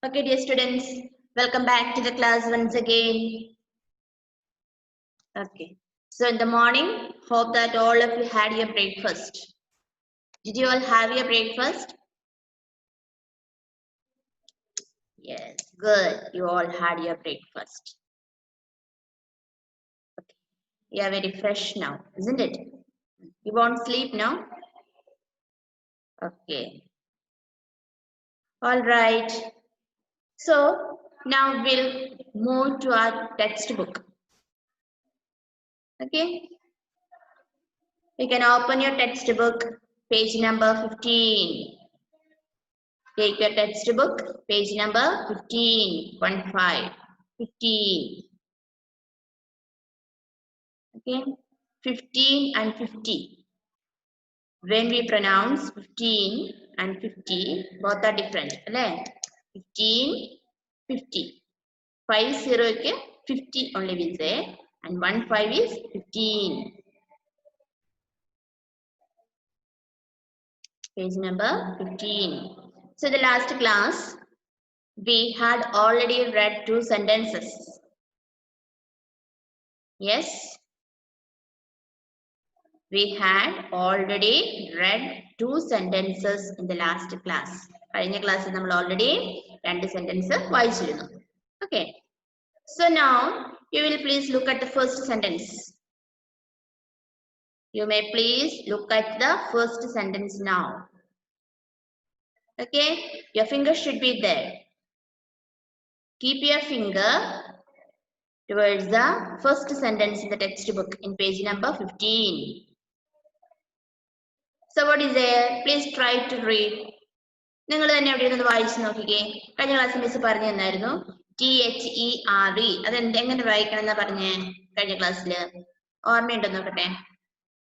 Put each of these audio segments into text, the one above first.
Okay, dear students, welcome back to the class once again. Okay, so in the morning, hope that all of you had your breakfast. Did you all have your breakfast? Yes, good. You all had your breakfast. Okay, you are very fresh now, isn't it? You won't sleep now? Okay, all right. So now we'll move to our textbook. Okay, you can open your textbook, page number 15. Take your textbook, page number 15, 15. Okay, 15 and 50. When we pronounce 15 and 50, both are different. 15, 50. 50 50 only will say, and 15 is 15. Page number 15. So the last class, we had already read 2 sentences. Yes, we had already read 2 sentences in the last class. In the class, we already 2 sentences. Okay. So now, you will please look at the first sentence. You may please look at the first sentence now. Okay. Your finger should be there. Keep your finger towards the first sentence in the textbook in page number 15. So what is there? Please try to read. നിങ്ങൾ തന്നെ എവിടെ ഇരുന്ന് വായിച്ചു നോക്കിക്കേ. കഴിഞ്ഞ ക്ലാസ്സിൽ miss പറഞ്ഞു തന്നായിരുന്നു THERE. അത് എങ്ങനെ വായിക്കണം എന്നാ പറഞ്ഞേ കഴിഞ്ഞ ക്ലാസ്സിൽ? ഓർമ്മയുണ്ടോ നോക്കട്ടെ.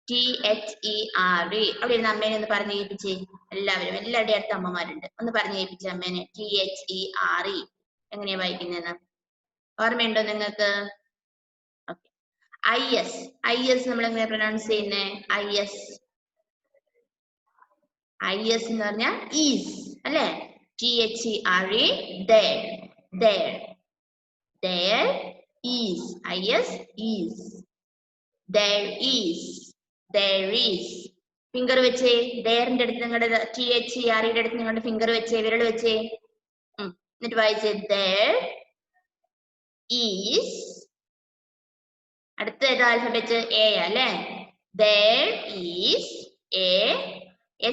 THERE. അവിടെ ഇരുന്ന് അമ്മേനെ ഒന്ന് പറഞ്ഞു കേൾപ്പിച്ചേ. എല്ലാവരുടെയും അടുത്ത അമ്മമാരുണ്ട്. ഒന്ന് പറഞ്ഞു കേൾപ്പിച്ചേ അമ്മേനെ. THERE എങ്ങനെയാ വായിക്കുന്നതെന്ന് ഓർമ്മയുണ്ടോ നിങ്ങൾക്ക്? IS നമ്മൾ എങ്ങനെ പ്രൊനൗൺസ് ചെയ്യുന്നേ? IS എന്ന് പറഞ്ഞാൽ ഈസ് അല്ലേ? THERE, there, is, IS is, there is. Finger വെച്ചേ, ദേറിന്റെ അടുത്ത് നിങ്ങളുടെ THERE അടുത്ത് നിങ്ങളുടെ ഫിംഗർ വെച്ചേ, വിരൽ വെച്ചേ. എന്നിട്ട് വായിച്ചേ, there is. അടുത്ത ഏത് ആൽഫബറ്റ്? A അല്ലേ? there is a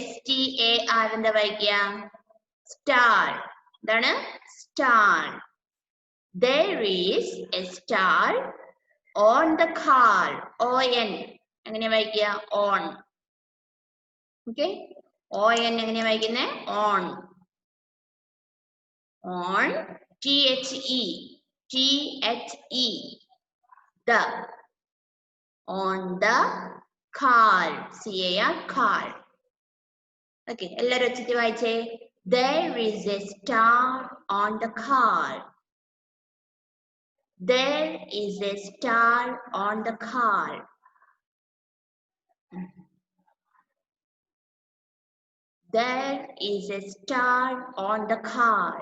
STAR എന്താ വായിക്കുക? സ്റ്റാർ. എന്താണ്? Star. There is a star on the car. ON എങ്ങനെയാ വായിക്കുക? on. Okay? ON എങ്ങനെയാ വായിക്കുന്നത്? on. on. THE. The. on the car. CAR, car. Okay, എല്ലാവരും വെച്ചിട്ട് വായിച്ചേ. There is a star on the car. There is a star on the car. There is a star on the car.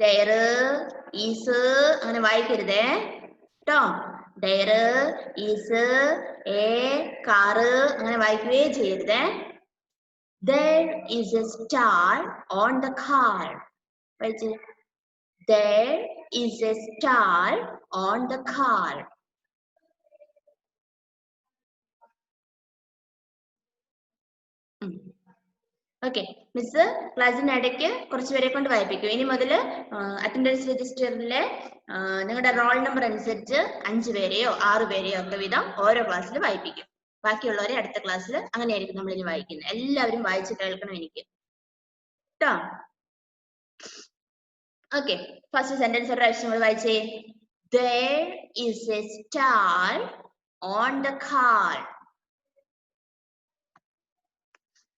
There is അങ്ങനെ വായിക്കരുതേ കേട്ടോ. There is a car അങ്ങനെ വായിക്കുകയേ ചെയ്യരുതേ. There is a star on the car. There is a star on the car. Okay, miss ക്ലാസ്സിന് ഇടയ്ക്ക് കുറച്ചുപേരെ കൊണ്ട് വായിപ്പിക്കും. ഇനി മുതൽ attendance രജിസ്റ്ററിലെ നിങ്ങളുടെ roll number അനുസരിച്ച് 5 പേരെയോ 6 പേരെയോ ഒക്കെ വീതം ഓരോ ക്ലാസ്സിൽ വായിപ്പിക്കും. ബാക്കിയുള്ളവരെ അടുത്ത ക്ലാസ്സിൽ അങ്ങനെയായിരിക്കും നമ്മൾ ഇനി വായിക്കുന്നത്. എല്ലാവരും വായിച്ച് കേൾക്കണം എനിക്ക് കേട്ടോ. ഓക്കെ, ഫസ്റ്റ് സെന്റൻസ് ഒരു പ്രാവശ്യം നമ്മൾ വായിച്ചേ. There is a star on the car.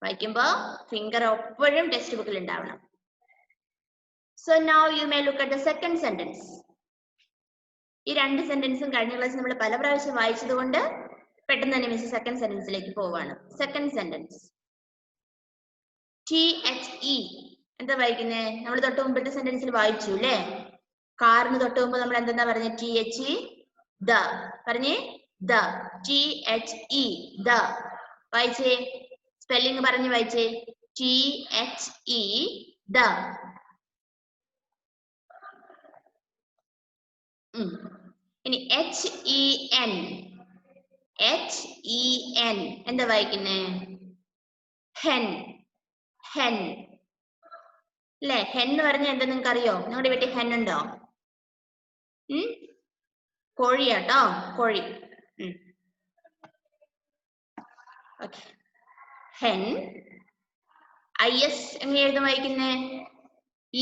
വായിക്കുമ്പോ ഫിംഗർ എപ്പോഴും ടെക്സ്റ്റ് ബുക്കിൽ ഉണ്ടാവണം. So now you may look at the second sentence. ഈ 2 സെന്റൻസും കഴിഞ്ഞ ക്ലാസ് നമ്മൾ പല പ്രാവശ്യം വായിച്ചത് കൊണ്ട് പെട്ടെന്ന് തന്നെ മിസ് സെക്കൻഡ് സെന്റൻസിലേക്ക് പോവാണ്. Second sentence. THE എന്താ വായിക്കുന്നേ? നമ്മൾ തൊട്ട് മുമ്പത്തെ സെന്റൻസിൽ വായിച്ചു അല്ലേ? കാറിന് തൊട്ട് മുമ്പ് നമ്മൾ എന്താ പറഞ്ഞ? THE ദ പറഞ്ഞേ. ദ THE ദ വായിച്ചേ. സ്പെല്ലിംഗ് പറഞ്ഞു വായിച്ചേ. THE the. ഇനി HEN HEN എന്താ വായിക്കുന്നേ? ഹെൻ ഹെൻ അല്ലേ? ഹെൻ എന്ന് പറഞ്ഞാൽ എന്താ നിങ്ങൾക്ക് അറിയോ? നിങ്ങളുടെ വീട്ടിൽ ഹെൻ ഉണ്ടോ? കോഴിയാട്ടോ, കോഴി. ഓക്കെ. ഹെൻ IS എങ്ങനെ എഴുതാൻ വായിക്കുന്നേ?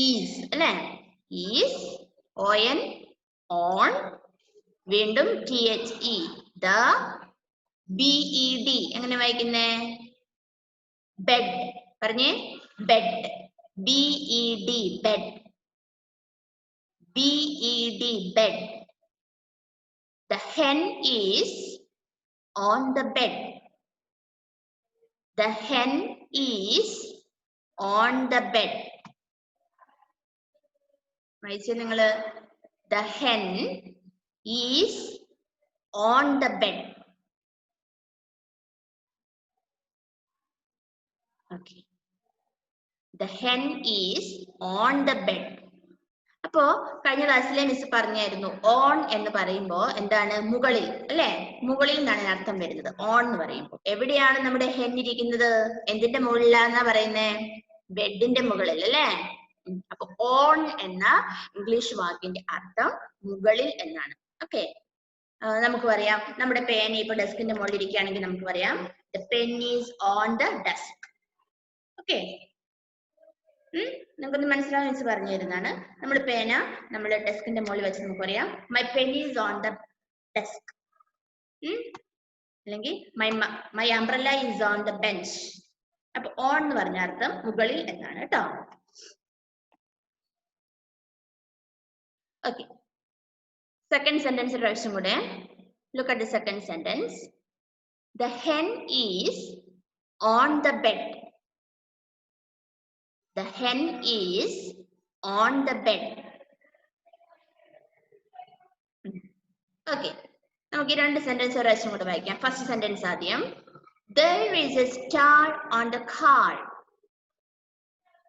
ഈസ് അല്ലേ? ഈസ് ON ഓൺ വീണ്ടും THE ദ. BED എങ്ങനെ വായിക്കുന്നേ? ബെഡ് പറഞ്ഞേ. Bed BED bed BED bed. The hen is on the bed. The hen is on the bed. വായിച്ചേ നിങ്ങള്. The hen is on the bed. Okay. The hen is on the bed. അപ്പോ കഴിഞ്ഞ ക്ലാസ്സിലെ miss പറഞ്ഞായിരുന്നു on എന്ന് പറയുമ്പോ എന്താണ്? മുകളിൽ അല്ലെ? മുകളിൽ നിന്നാണ് അർത്ഥം വരുന്നത് ഓൺ എന്ന് പറയുമ്പോൾ. എവിടെയാണ് നമ്മുടെ ഹെൻ ഇരിക്കുന്നത്? എന്തിന്റെ മുകളിലാന്നാ പറയുന്നേ? ബെഡിന്റെ മുകളിൽ അല്ലെ? അപ്പൊ ഓൺ എന്ന ഇംഗ്ലീഷ് വാക്കിന്റെ അർത്ഥം മുകളിൽ എന്നാണ്. ഓക്കെ. നമുക്ക് പറയാം നമ്മുടെ പേന ഇപ്പൊ ഡെസ്കിന്റെ മുകളിൽ ഇരിക്കുകയാണെങ്കിൽ നമുക്ക് പറയാം the pen is on the desk. Okay. നമുക്കൊന്ന് മനസ്സിലാവാൻ മിസ് പറഞ്ഞു തരുന്നതാണ്. നമ്മുടെ പേന നമ്മുടെ ഡെസ്കിന്റെ മുകളിൽ വെച്ച് നമുക്ക് പറയാം my pen is on the desk. അല്ലെങ്കിൽ my umbrella is on the bench. അപ്പൊ ഓൺ എന്ന് പറഞ്ഞ അർത്ഥം മുകളിൽ എന്നാണ് കേട്ടോ. ഓക്കെ. സെക്കൻഡ് സെന്റൻസ് ഒരു പ്രാവശ്യം കൂടെ. Look at the second sentence. The hen is on the bed. The hen is on the bed. Okay. നമുക്ക് ഈ രണ്ട് സെന്റൻസ് ഒരു പ്രാവശ്യം കൂടെ വായിക്കാം. ഫസ്റ്റ് സെന്റൻസ് ആദ്യം. There is a star on the car.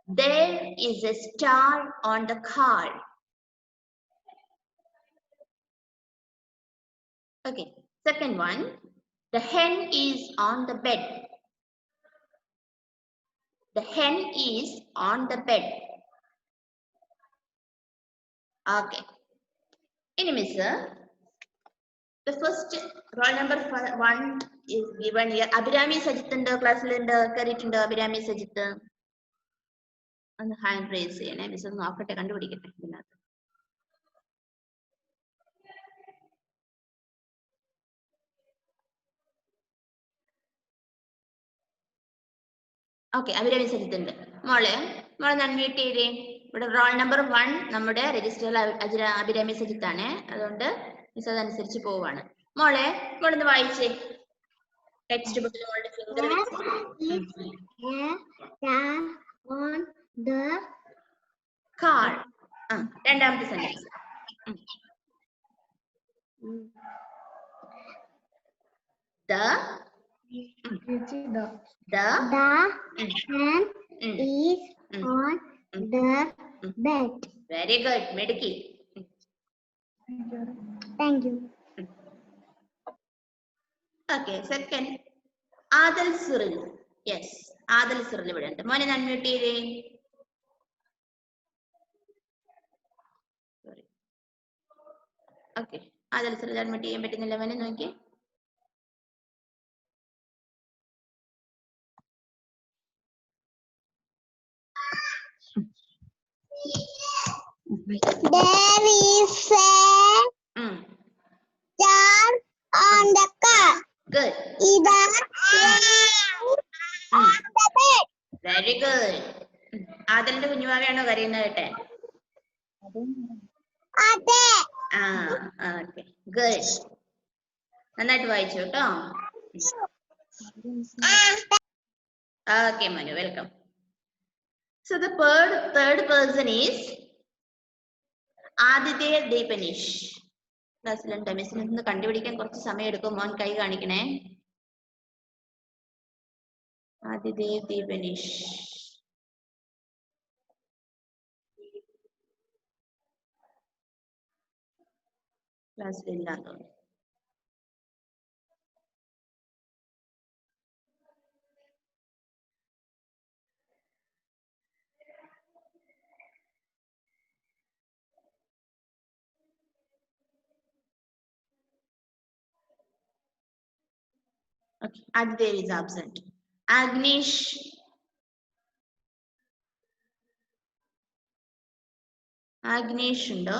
There is a star on the car. Okay. Second one. The hen is on the bed. The hen is on the bed. Okay. Any miss? The first roll number 1 is given here. Abhirami Sajith in the class lender, carried in the Abhirami Sajith. On the hand raise, and I miss an offer to get it. Okay. Abhirami സജിത്തുണ്ട്. മോളെ unmute ചെയ്തേ. ഇവിടെ roll number 1 നമ്മുടെ രജിസ്റ്ററിൽ അഭിരാമി സജിത്താണ്. അതുകൊണ്ട് miss അതനുസരിച്ച് പോവാണ്. മോളൊന്ന് വായിച്ചേ. ടെക്സ്റ്റ് ബുക്കിൽ മോളുടെ ഫിംഗർ കാർ. രണ്ടാമത്തെ sentence. The hen is on the bed. Very good, Mediki. Thank you. Okay, second. Adal Suril. Yes, Adal Suril ഇവിടെ ഉണ്ട്. മോനെ അൺമ്യൂട്ട് ചെയ്തേ. Sorry. Okay, Adal Suril unmute ചെയ്യാൻ പറ്റുന്നില്ല. മോനെ നോക്കി. There is a star on the car. Good. Ida on the bed. Very good. ആദലിന്റെ കുഞ്ഞുമാവയാണോ കരയുന്നത് കേട്ടെ? അതെ. ഓക്കെ. ഗുഡ്. നന്നായിട്ട് വായിച്ചു കേട്ടോ. Okay Monu, welcome. So the third person is Aditya Depanish. ക്ലാസ്സിലുണ്ട് മിസ്സിന് ഇന്ന് കണ്ടുപിടിക്കാൻ കുറച്ച് സമയം എടുക്കും. മോൻ കൈ കാണിക്കണേ. Aditya Depanish. ക്ലാസ്സിലില്ലാന്ന് തോന്നുന്നു. Okay, Aditya is absent. Agnish. Agnish undo.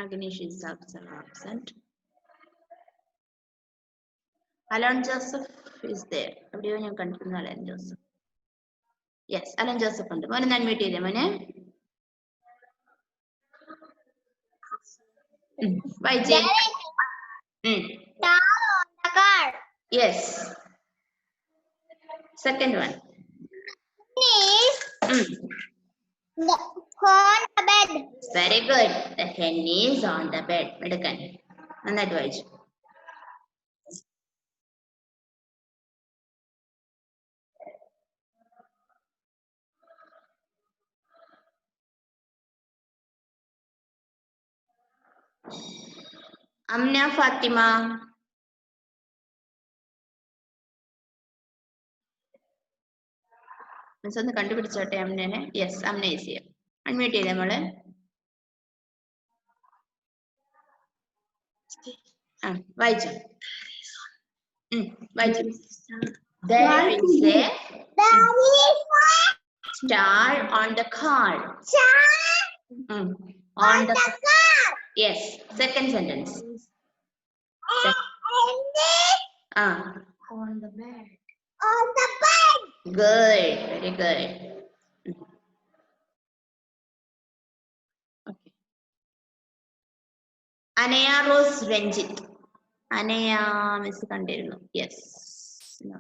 Agnish is absent. Alan Joseph is there. Evideyo ഞാൻ കണ്ടിരുന്നു Alan Joseph. Yes, Alan Joseph ഉണ്ട്. മോനെ അൺമ്യൂട്ട് ചെയ്തേ മോനെ. വായിച്ചേ. Yes. Second one. On the bed. Very good. The hen is on the bed. എടുക്കാൻ നന്നായിട്ട് വായിച്ചു. Amna Fatima. മിസ് ഒന്ന് കണ്ടുപിടിച്ചോട്ടെ അമ്നനെ. Yes, Amna is here. Unmute ചെയ്തേ മോളെ. വായിച്ചു. വായിച്ചു. There is a star on the car. On the car. Yes, second sentence. On the bed. On the bed. Good, very good. Okay. Anaya Rose Ranjit. Anaya miss kandirunnu. Yes. No.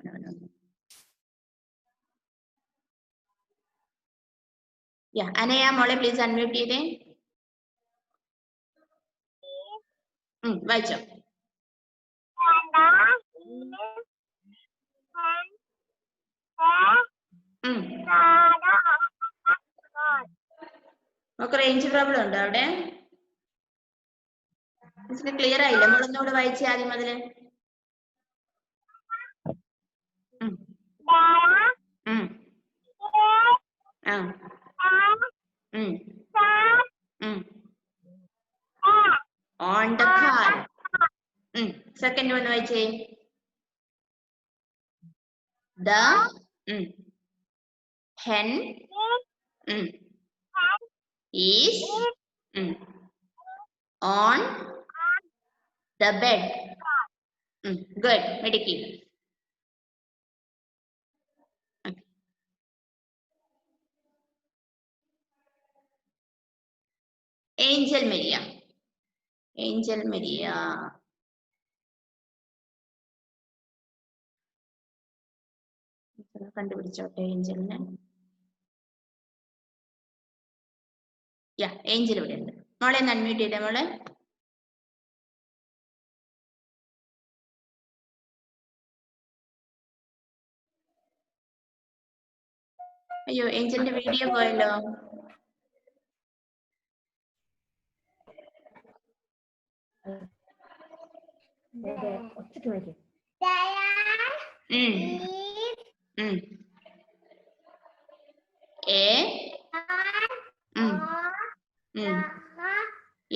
Yeah, Anaya mole please unmute ചെയ്തേ. വായിച്ചോ. നമുക്ക് range problem ഉണ്ടോ അവിടെ? മിസ്സിന് clear ആയില്ല. നമ്മളൊന്നുകൂടെ വായിച്ചേ ആദ്യം മുതല്. On the car. Second one വായിച്ചേ. The hen is on the bed. Good, Mediki. Okay. Angel Maria. Angel Maria. കണ്ടുപിടിച്ചോട്ടെ ഏഞ്ചലിനെ. ഏഞ്ചൽ ഇവിടെ ഉണ്ട്. മോളെ ഒന്ന് അൺമ്യൂട്ട് ചെയ്തേ മോളെ. അയ്യോ, ഏഞ്ചലിന്റെ വീഡിയോ പോയല്ലോ.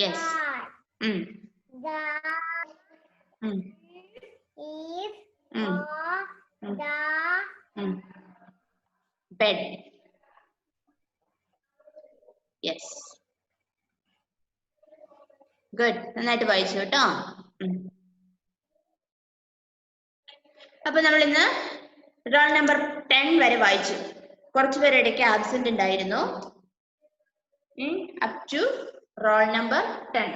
Yes. Bed. Yes. Good. നന്നായിട്ട് വായിച്ചു കേട്ടോ. അപ്പൊ നമ്മൾ ഇന്ന് റോൾ നമ്പർ 10 വരെ വായിച്ചു. കുറച്ചുപേർ ഇടയ്ക്ക് ആബ്സെന്റ് ഉണ്ടായിരുന്നു. Up to roll number 10.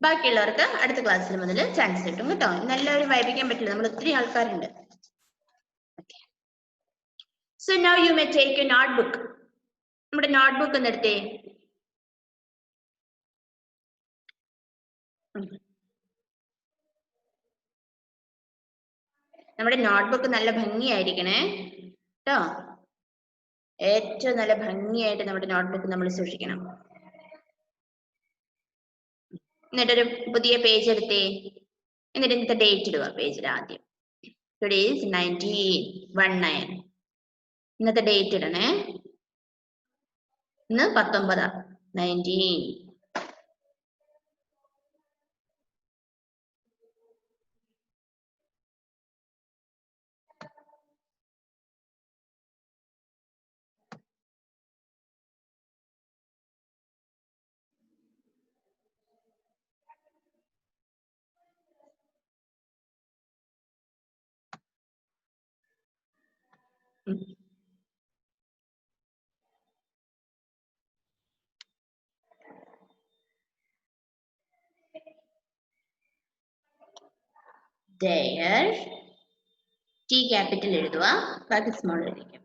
ബാക്കിയുള്ളവർക്ക് അടുത്ത ക്ലാസ്സിൽ മുതൽ ചാൻസ് കിട്ടും കേട്ടോ. എല്ലാവരും വായിപ്പിക്കാൻ പറ്റില്ല, നമ്മൾ ഒത്തിരി ആൾക്കാരുണ്ട്. So now you may take a notebook. നമ്മുടെ നോട്ട്ബുക്ക് ഒന്ന് എടുത്തേ. നമ്മുടെ നോട്ട്ബുക്ക് നല്ല ഭംഗിയായിരിക്കണേ കേട്ടോ. ഏറ്റവും നല്ല ഭംഗിയായിട്ട് നമ്മുടെ നോട്ട്ബുക്ക് നമ്മൾ സൂക്ഷിക്കണം. എന്നിട്ടൊരു പുതിയ പേജ് എടുത്തേ. എന്നിട്ട് ഇന്നത്തെ ഡേറ്റ് ഇടുക പേജിൽ ആദ്യം. Today is 19/19. ഇന്നത്തെ ഡേറ്റ് ഇടണേ. ഇന്ന് 19. 19. There, T capital എഴുതുക, ബാക്കി small എഴുതിക്കും.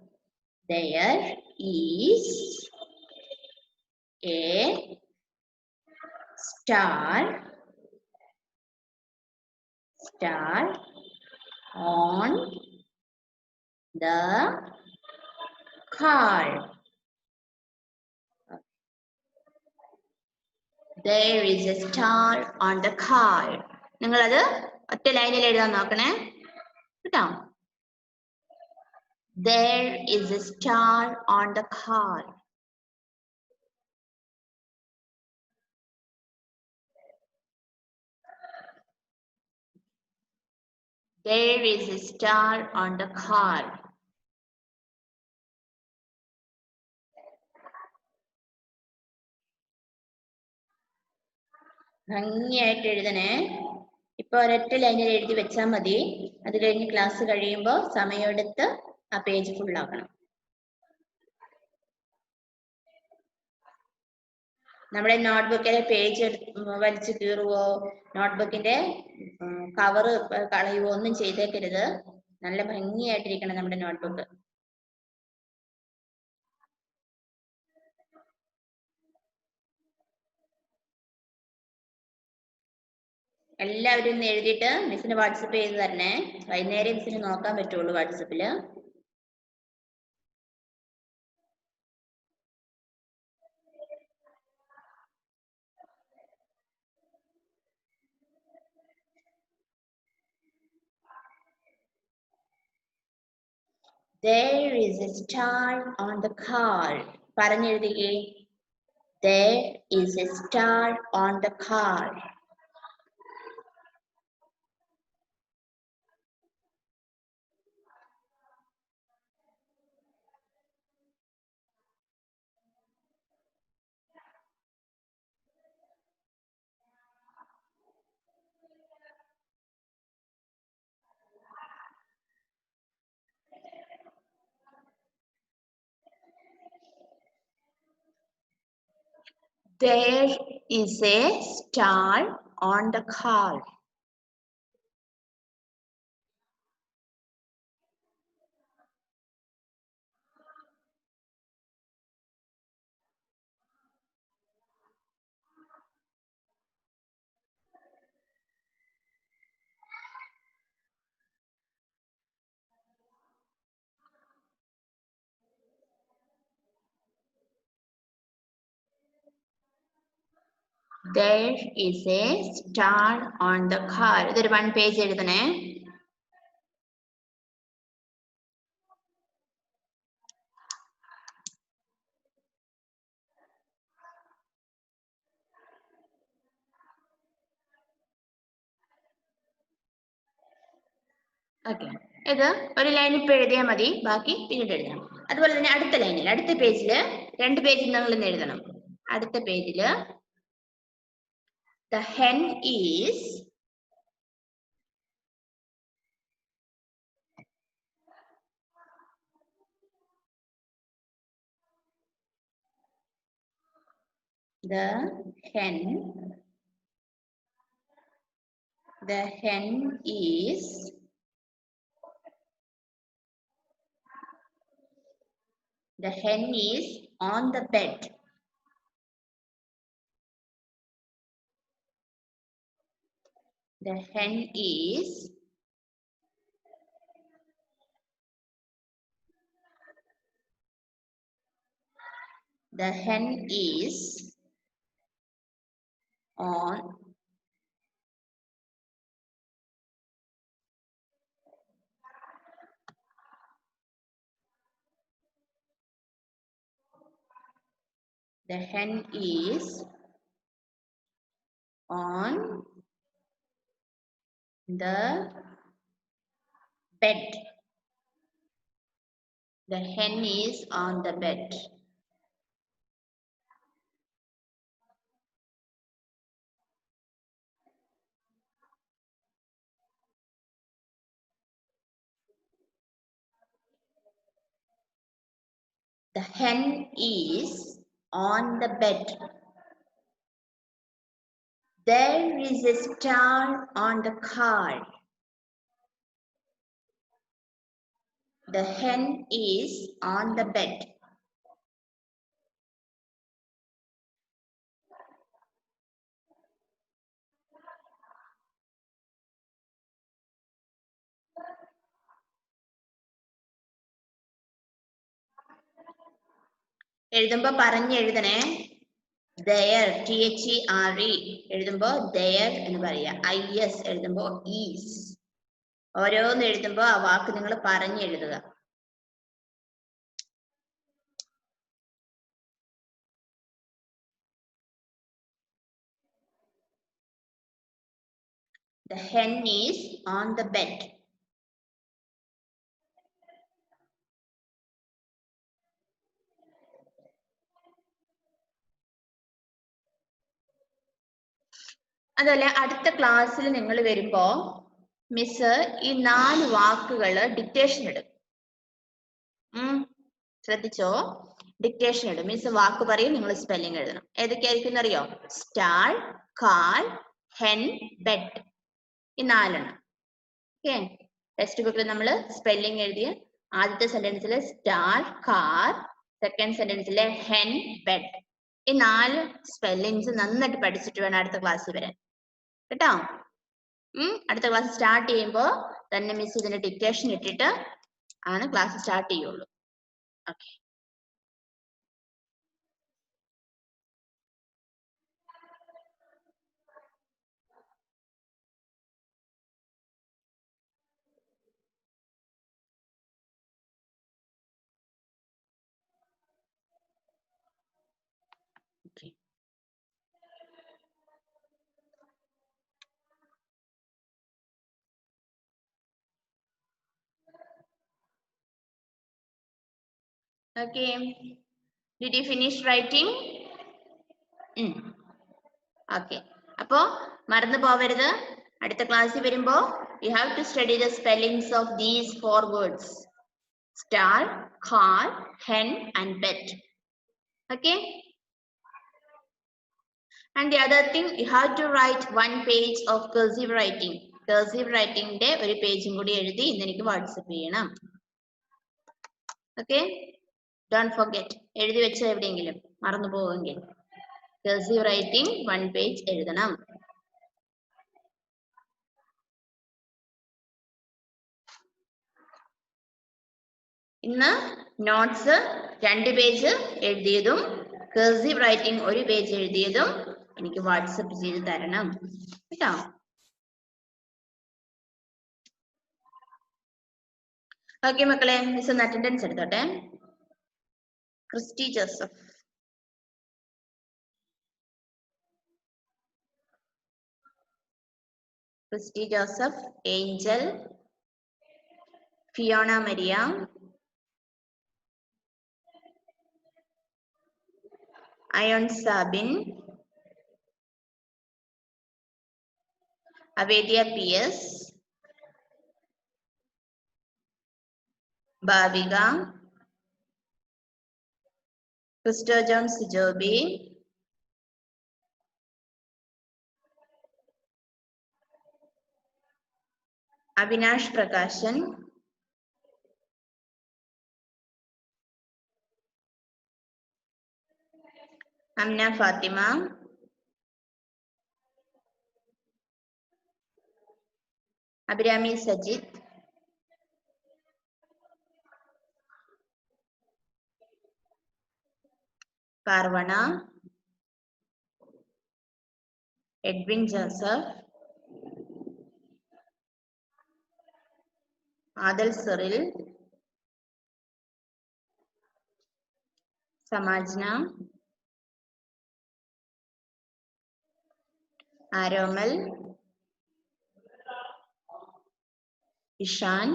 There is a star on the car. There is a star on the car. നിങ്ങളത് ഒറ്റ ലൈനിൽ എഴുതാൻ നോക്കണേ കേട്ടോ. There is a star on the car. There is a star on the car. ഭംഗിയായിട്ട് എഴുതണേ. ഇപ്പൊ ഒരൊറ്റ ലൈനിൽ എഴുതി വെച്ചാൽ മതി. അത് കഴിഞ്ഞ് ക്ലാസ് കഴിയുമ്പോൾ സമയമെടുത്ത് ആ പേജ് ഫുള്ളാക്കണം. നമ്മുടെ നോട്ട്ബുക്കിലെ പേജ് വലിച്ചു കീറുവോ നോട്ട്ബുക്കിന്റെ കവറ് കളയുവോ ഒന്നും ചെയ്തേക്കരുത്. നല്ല ഭംഗിയായിട്ടിരിക്കണം നമ്മുടെ നോട്ട്ബുക്ക്. എല്ലാവരും ഇന്ന് എഴുതിയിട്ട് മിസ്സിന് വാട്സപ്പ് ചെയ്ത് തരണേ. വൈകുന്നേരം മിസ്സിന് നോക്കാൻ പറ്റുള്ളൂ വാട്സപ്പില്. There is a star on the car. പറഞ്ഞെഴുതിക്കേ. There is a star on the car. There is a star on the car. There is a star on the car. ഇതൊരു 1 പേജ് എഴുതണേ. ഓക്കെ, ഇത് ഒരു line ഇപ്പൊ എഴുതിയാൽ മതി, ബാക്കി പിന്നീട് എഴുതണം. അതുപോലെ തന്നെ അടുത്ത ലൈനിൽ അടുത്ത പേജില് 2 പേജ് നിങ്ങൾ ഇന്ന് എഴുതണം. അടുത്ത പേജില് The hen is The hen is on the bed. The hen is on the hen is on the bed. The hen is on the bed. The hen is on the bed. There is a star on the car. The hen is on the bed. എഴുതുമ്പോ പറഞ്ഞ് എഴുതണേ. There, THERE എഴുതുമ്പോ there എന്ന് പറയാ. IS എഴുതുമ്പോ is. ഓരോന്ന് എഴുതുമ്പോ ആ വാക്ക് നിങ്ങൾ പറഞ്ഞ് എഴുതുക. The hen is on the bed. അതുപോലെ അടുത്ത ക്ലാസ്സിൽ നിങ്ങൾ വരുമ്പോ മിസ് ഈ 4 വാക്കുകൾ ഡിക്റ്റേഷൻ ഇടും. ശ്രദ്ധിച്ചോ, ഡിക്റ്റേഷൻ ഇടും. മിസ് വാക്ക് പറയും, നിങ്ങൾ സ്പെല്ലിംഗ് എഴുതണം. ഏതൊക്കെയായിരിക്കും അറിയോ? Star, car, hen, bed. ഈ 4 എണ്ണം. ഓക്കെ, ടെക്സ്റ്റ് ബുക്കിൽ നമ്മൾ സ്പെല്ലിംഗ് എഴുതിയ ആദ്യത്തെ സെന്റൻസിൽ സ്റ്റാർ, കാർ, സെക്കൻഡ് സെന്റൻസിലെ ഹെൻ, ബെഡ്. ഈ 4 സ്പെല്ലിങ്സ് നന്നായിട്ട് പഠിച്ചിട്ട് വേണം അടുത്ത ക്ലാസ്സിൽ വരാൻ കേട്ടോ. അടുത്ത ക്ലാസ് സ്റ്റാർട്ട് ചെയ്യുമ്പോൾ തന്നെ മിസ് ഇതിന്റെ ഡിക്റ്റേഷൻ ഇട്ടിട്ട് ആണ് ക്ലാസ് സ്റ്റാർട്ട് ചെയ്യുള്ളൂ. Okay, okay. Did you finish writing? Okay. അപ്പോ മറന്നു പോവരുത്. അടുത്ത ക്ലാസ്സിൽ വരുമ്പോ you have to study the spellings of these 4 words. Star, car, hen and bed. Okay? And the other thing, you have to write 1 page of cursive writing. Cursive writing ന്റെ ഒരു പേജും കൂടി എഴുതി ഇന്ന് എനിക്ക് വാട്സ്ആപ്പ് ചെയ്യണം. Okay? Don't forget. എഴുതി വെച്ചോ എവിടെയെങ്കിലും മറന്നു പോവെങ്കിൽ. Cursive writing 1 page എഴുതണം. ഇന്ന് നോട്ട്സ് 2 പേജ് എഴുതിയതും cursive writing 1 പേജ് എഴുതിയതും എനിക്ക് വാട്സ്ആപ്പ് ചെയ്ത് തരണം കേട്ടോ. ഓക്കെ മക്കളെ, മിസ് ഒന്ന് അറ്റൻഡൻസ് എടുത്തോട്ടെ. Christy Joseph, Christy Joseph, Angel, Fiona Maria, Ayon Sabin, Avedya PS, Bhavika, Christo John Sijoby, Avinash Prakashan, Amna Fathima, Abhirami Sajith, Parvana, Edwin Joseph, Adal Seril, Samajna, Aromal, Ishan,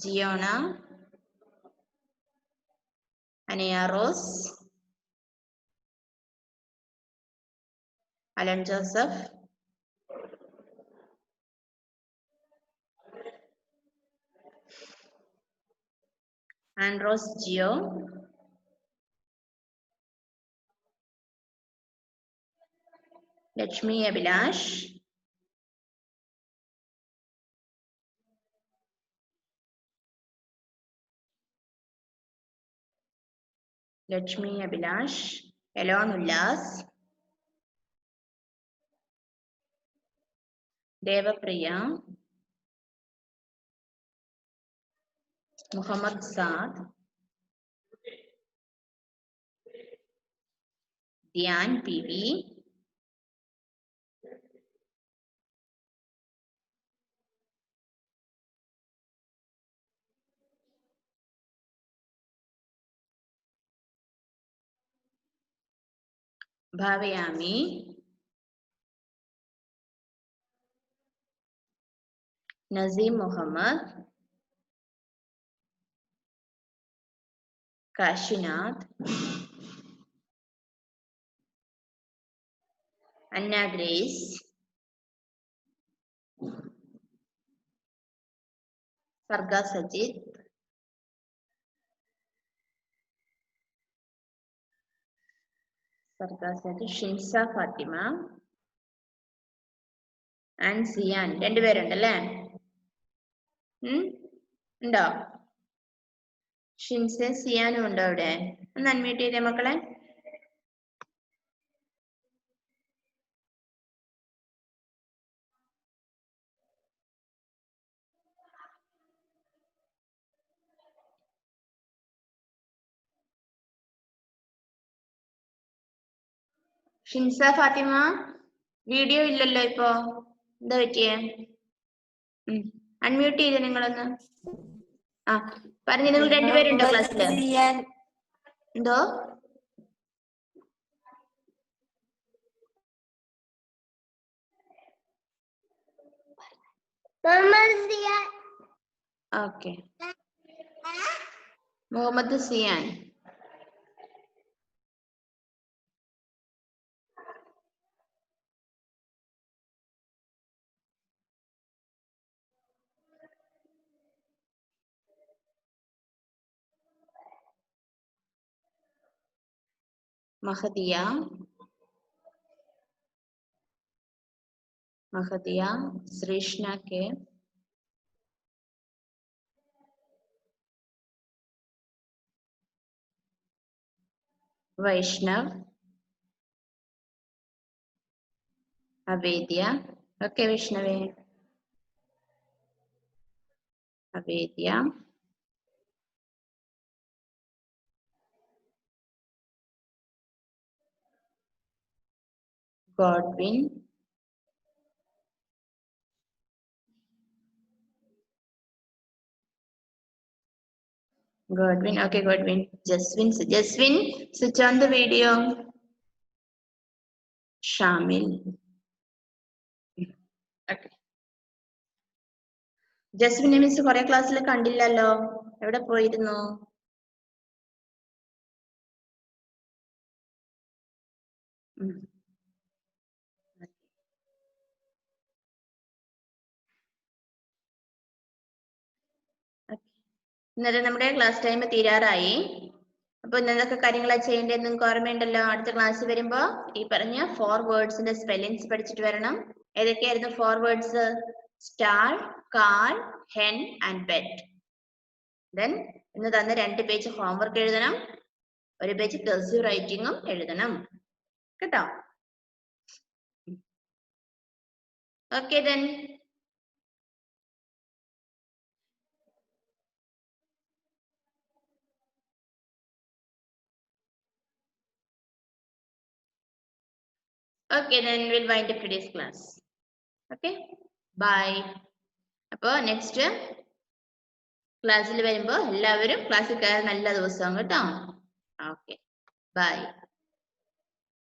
Jiona, Anaya Rose, Alan Joseph, Andros Jio, Lakshmi Abhilash, Lakshmi Abhilash, Elon Ullas, Devapriya, Muhammad Saad, Dhyan P V, Bhavayami, Naseem Muhammad, Kashinath, Anna Grace, Sarga Sajith, Shinsa Fathima and Siyan. രണ്ടുപേരുണ്ടല്ലേ? ഉണ്ടോ? ഷിൻസ സിയാനും ഉണ്ടോ അവിടെ? ഒന്ന് അൺമ്യൂട്ട് ചെയ്തേ മക്കളെ. ഷിൻസ ഫാത്തിമ വീഡിയോ ഇല്ലല്ലോ ഇപ്പോ, എന്താ പറ്റിയേ? അൺമ്യൂട്ട് ചെയ്തേ നിങ്ങളൊന്ന്. ആ പറഞ്ഞു, നിങ്ങൾ രണ്ടുപേരുണ്ടോ ക്ലാസ്സില്? എന്തോ? ഓക്കെ, മുഹമ്മദ് സിയാൻ. മഹദിയ, ശ്രീഷ്ണ കെ, വൈഷ്ണവ്, അവേദ്യ. ഓക്കെ വൈഷ്ണവേ, Avedya, Godwin, okay, Godwin. Jaswin, switch on the video. Shamil. Okay. Jaswin miss കുറെ ക്ലാസ്സിൽ കണ്ടില്ലല്ലോ, എവിടെ പോയിരുന്നു? ഇന്നലെ നമ്മുടെ ക്ലാസ് ടൈം തീരാറായി. അപ്പൊ എന്തൊക്കെ കാര്യങ്ങളാണ് ചെയ്യേണ്ടതെന്ന് നിങ്ങൾക്ക് ഓർമ്മയുണ്ടല്ലോ. അടുത്ത ക്ലാസ് വരുമ്പോ ഈ പറഞ്ഞ 4 വേർഡ്സിന്റെ സ്പെല്ലിങ്സ് പഠിച്ചിട്ട് വരണം. ഏതൊക്കെയായിരുന്നു 4 words? Star, car, hen and pet. Then ഇന്ന് തന്ന 2 പേജ് ഹോംവർക്ക് എഴുതണം, 1 പേജ് കർസീവ് റൈറ്റിംഗും എഴുതണം കേട്ടോ. Okay then. Okay, then we'll wind up today's class. Okay, bye. അപ്പോൾ നെക്സ്റ്റ് ക്ലാസ്സിൽ വരുമ്പോൾ എല്ലാവരും ക്ലാസ്സിൽ കയറാൻ നല്ല ദിവസമാണ് കേട്ടോ. Okay, by.